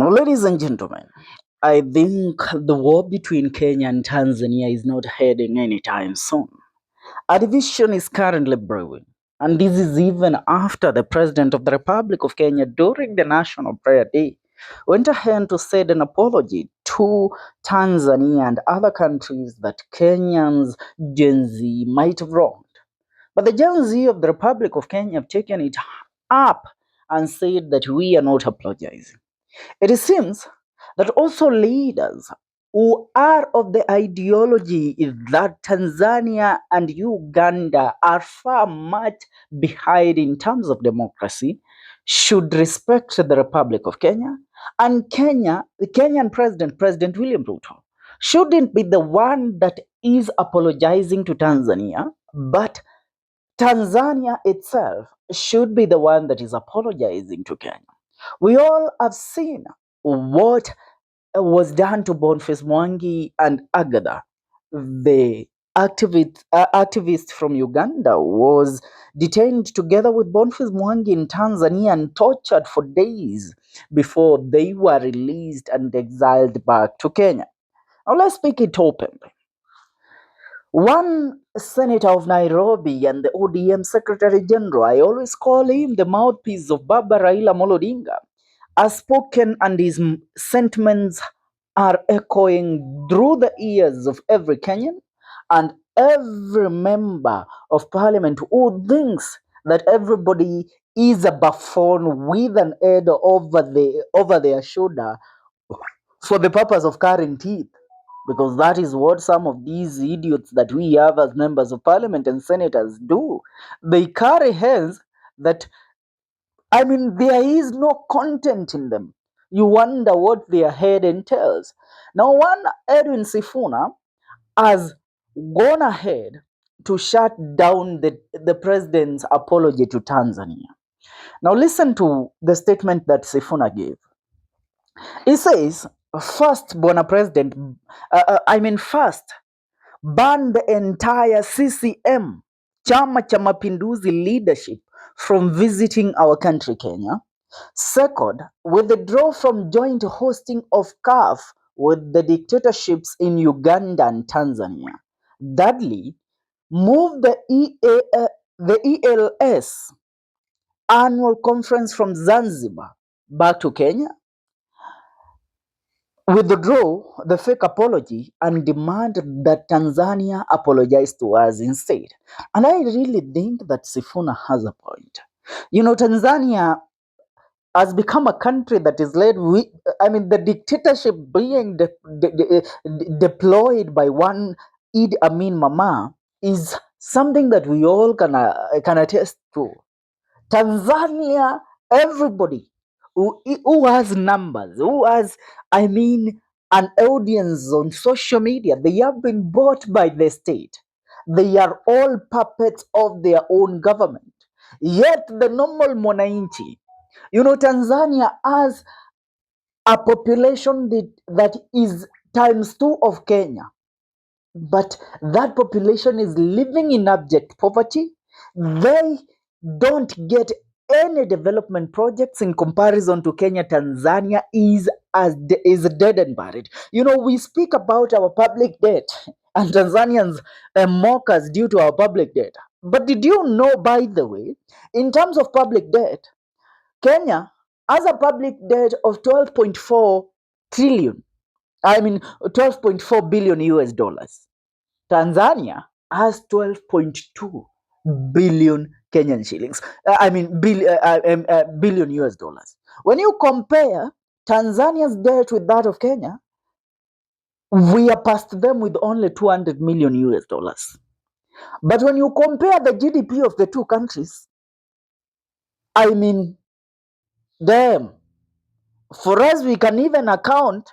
Now, ladies and gentlemen, I think the war between Kenya and Tanzania is not heading anytime soon. A division is currently brewing, and this is even after the President of the Republic of Kenya, during the National Prayer Day, went ahead to send an apology to Tanzania and other countries that Kenyans Gen Z might have wronged. But the Gen Z of the Republic of Kenya have taken it up and said that we are not apologizing. It seems that also leaders who are of the ideology that Tanzania and Uganda are far much behind in terms of democracy should respect the Republic of Kenya, and the Kenyan President William Ruto, shouldn't be the one that is apologizing to Tanzania, but Tanzania itself should be the one that is apologizing to Kenya. We all have seen what was done to Boniface Mwangi and Agatha. The activist from Uganda was detained together with Boniface Mwangi in Tanzania and tortured for days before they were released and exiled back to Kenya. Now let's speak it openly. One senator of Nairobi and the ODM Secretary General, I always call him the mouthpiece of Baba Raila Molodinga, has spoken, and his sentiments are echoing through the ears of every Kenyan and every member of parliament who thinks that everybody is a buffoon with an head over their shoulder for the purpose of carrying teeth. Because that is what some of these idiots that we have as members of parliament and senators do. They carry heads that, there is no content in them. You wonder what their head entails. Now, one Edwin Sifuna has gone ahead to shut down the president's apology to Tanzania. Now, listen to the statement that Sifuna gave. He says, first, Bwana President, first, ban the entire CCM, Chama cha Mapinduzi leadership from visiting our country, Kenya. Second, withdraw from joint hosting of CAF with the dictatorships in Uganda and Tanzania. Thirdly, move the ELS annual conference from Zanzibar back to Kenya. Withdraw the fake apology and demand that Tanzania apologize to us instead. And I really think that Sifuna has a point. Tanzania has become a country that is led with, the dictatorship being deployed by one Idi Amin Mama is something that we all can attest to. Tanzania, everybody who has numbers, who has, an audience on social media, they have been bought by the state. They are all puppets of their own government. Yet the normal mwananchi, Tanzania has a population that is ×2 of Kenya. But that population is living in abject poverty. They don't get any development projects in comparison to Kenya. Tanzania is dead and buried. We speak about our public debt, and Tanzanians mock us due to our public debt. But did you know, by the way, in terms of public debt, Kenya has a public debt of 12.4 trillion. 12.4 billion US dollars. Tanzania has 12.2 billion Kenyan shillings. Billion US dollars. When you compare Tanzania's debt with that of Kenya, we are past them with only 200 million US dollars. But when you compare the GDP of the two countries, damn, for us, we can even account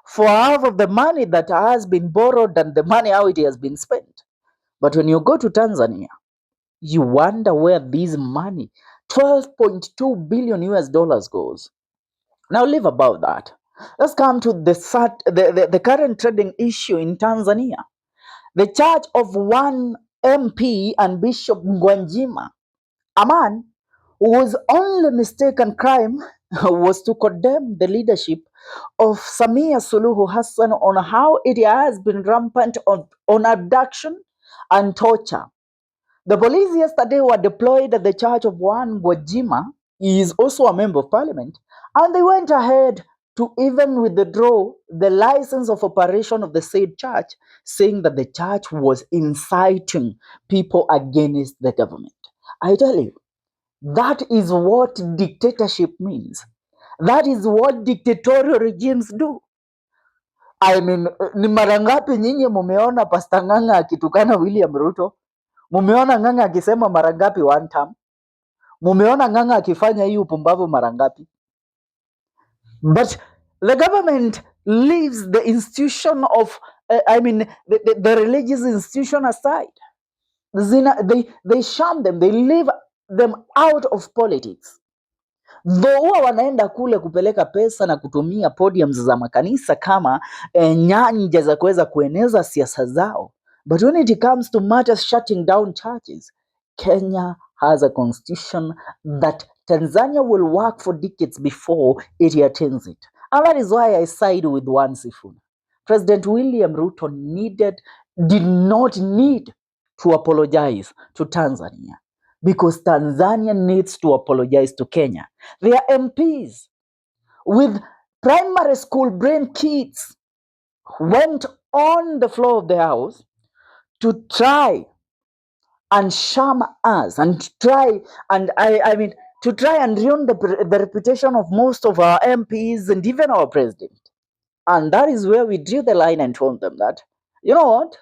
for half of the money that has been borrowed and the money how it has been spent. But when you go to Tanzania, you wonder where this money, 12.2 billion US dollars, goes. Now, leave about that. Let's come to the current trending issue in Tanzania. The charge of one MP and Bishop Gwajima, a man whose only mistaken crime was to condemn the leadership of Samia Suluhu Hassan on how it has been rampant on abduction and torture. The police yesterday were deployed at the church of one Gwajima. He is also a member of parliament, and they went ahead to even withdraw the license of operation of the said church, saying that the church was inciting people against the government. I tell you, that is what dictatorship means. That is what dictatorial regimes do. I mean, ni mara ngapi nyinyi mumeona Pastor Ng'ang'a akitukana William Ruto? Mumeona Ng'ang'a akisema mara ngapi one term? Mumeona Ng'ang'a akifanya hii upumbavu mara ngapi? But the government leaves the institution of, the religious institution aside. They shun them, they leave them out of politics. Though huwa wanaenda kule kupeleka pesa na kutumia podiums za makanisa kama nyanja za kuweza kueneza siasa zao. But when it comes to matters shutting down churches, Kenya has a constitution that Tanzania will work for decades before it attains it. And that is why I side with Edwin Sifuna. President William Ruto did not need to apologize to Tanzania, because Tanzania needs to apologize to Kenya. Their MPs with primary school brain kids went on the floor of the house to try and sham us and try and to try and ruin the reputation of most of our MPs and even our president. And that is where we drew the line and told them that, you know what,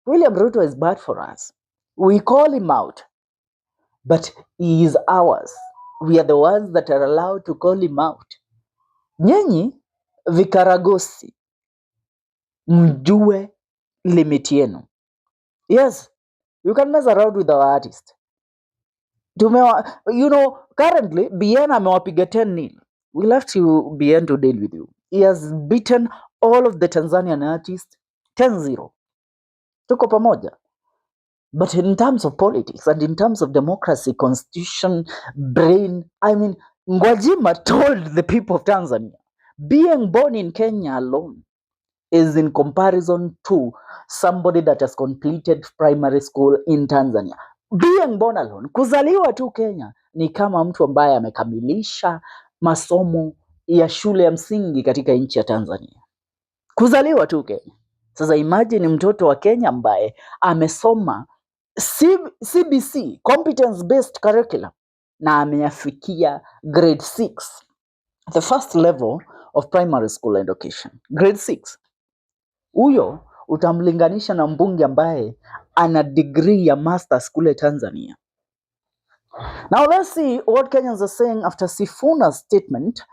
William Ruto is bad for us. We call him out, but he is ours. We are the ones that are allowed to call him out. Nyinyi vikaragosi, mjue limit yenu. Yes, you can mess around with our artist. Currently BN amewapiga 10-0. We left you BN to deal with you. He has beaten all of the Tanzanian artists 10-0. Tuko pamoja. But in terms of politics and in terms of democracy, constitution, brain, Gwajima told the people of Tanzania, being born in Kenya alone is in comparison to somebody that has completed primary school in Tanzania. Being born alone, kuzaliwa tu Kenya ni kama mtu ambaye amekamilisha masomo ya shule ya msingi katika nchi ya Tanzania. Kuzaliwa tu Kenya. Sasa imagine mtoto wa Kenya ambaye amesoma CBC, competence based curriculum, na ameafikia grade 6, the first level of primary school education, grade 6. Huyo utamlinganisha na mbunge ambaye ana degree ya masters kule Tanzania. Now let's see what Kenyans are saying after Sifuna's statement.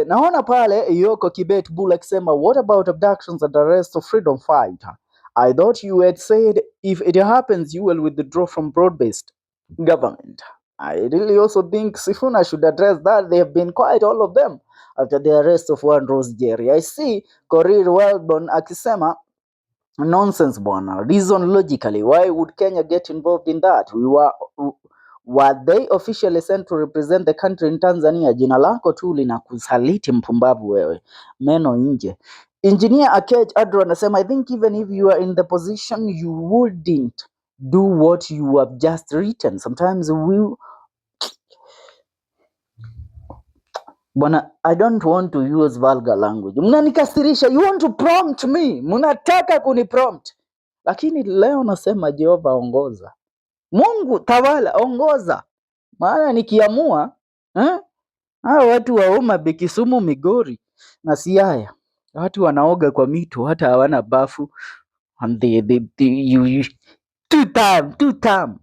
Naona pale Yoko Kibet Bull akisema, what about abductions and arrest of freedom fighter? I thought you had said if it happens you will withdraw from broad-based government. I really also think Sifuna should address that. They have been quiet, all of them, after the arrest of one Rose Jerry. I see Korir Wellborn akisema, nonsense bwana. Reason logically, why would Kenya get involved in that? Were they officially sent to represent the country in Tanzania? Jina lako tu linakusaliti mpumbavu wewe. Meno nje. Engineer Akej Adro anasema, I think even if you are in the position you wouldn't do what you have just written. Sometimes Bwana, I don't want to use vulgar language. Mnanikasirisha. You want to prompt me. Mnataka kuniprompt. Lakini leo nasema Jehova ongoza. Mungu tawala, ongoza. Maana nikiamua, hao watu wa Homa Bay, Kisumu, Migori na Siaya, watu wanaoga kwa mito hata hawana bafu. And you two time.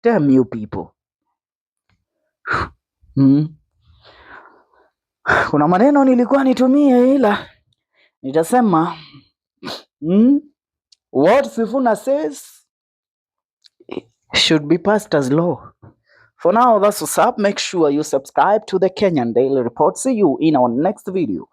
Damn you people. Kuna maneno nilikuwa nitumie ila nitasema what Sifuna says should be passed as law. For now, that's what's up. Make sure you subscribe to the Kenyan Daily Report. See you in our next video.